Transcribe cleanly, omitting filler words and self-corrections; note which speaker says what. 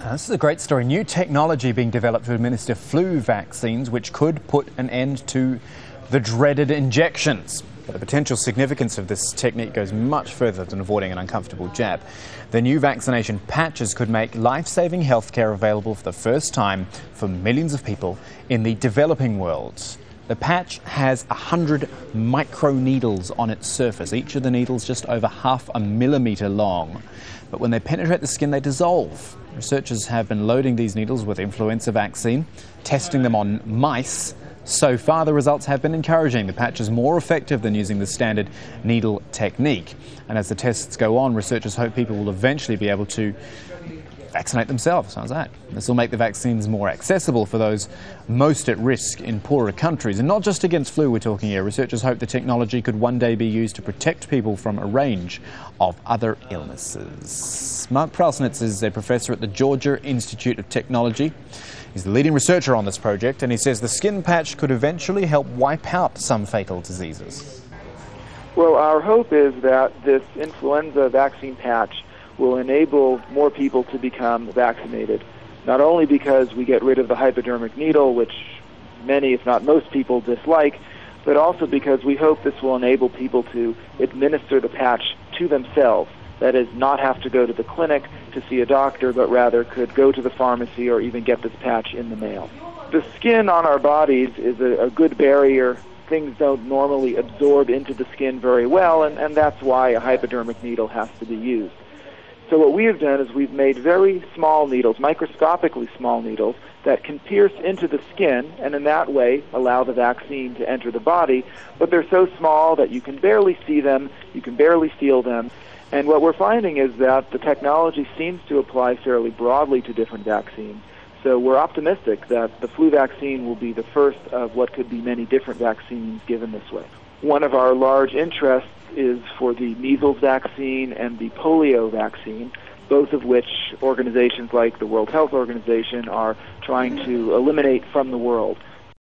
Speaker 1: Now, this is a great story. New technology being developed to administer flu vaccines, which could put an end to the dreaded injections. But the potential significance of this technique goes much further than avoiding an uncomfortable jab. The new vaccination patches could make life-saving healthcare available for the first time for millions of people in the developing world. The patch has 100 microneedles on its surface, each of the needles just over 0.5 millimetre long. But when they penetrate the skin, they dissolve. Researchers have been loading these needles with influenza vaccine, testing them on mice. So far, the results have been encouraging. The patch is more effective than using the standard needle technique. And as the tests go on, researchers hope people will eventually be able to vaccinate themselves. How's that? This will make the vaccines more accessible for those most at risk in poorer countries. And not just against flu we're talking here. Researchers hope the technology could one day be used to protect people from a range of other illnesses. Mark Prausnitz is a professor at the Georgia Institute of Technology. He's the leading researcher on this project, and he says the skin patch could eventually help wipe out some fatal diseases.
Speaker 2: Well, our hope is that this influenza vaccine patch will enable more people to become vaccinated, not only because we get rid of the hypodermic needle, which many, if not most people, dislike, but also because we hope this will enable people to administer the patch to themselves. That is, not have to go to the clinic to see a doctor, but rather could go to the pharmacy or even get this patch in the mail. The skin on our bodies is a good barrier. Things don't normally absorb into the skin very well, and that's why a hypodermic needle has to be used. So what we have done is we've made very small needles, microscopically small needles, that can pierce into the skin and in that way allow the vaccine to enter the body, but they're so small that you can barely see them, you can barely feel them. And what we're finding is that the technology seems to apply fairly broadly to different vaccines. So we're optimistic that the flu vaccine will be the first of what could be many different vaccines given this way. One of our large interests is for the measles vaccine and the polio vaccine, both of which organizations like the World Health Organization are trying to eliminate from the world.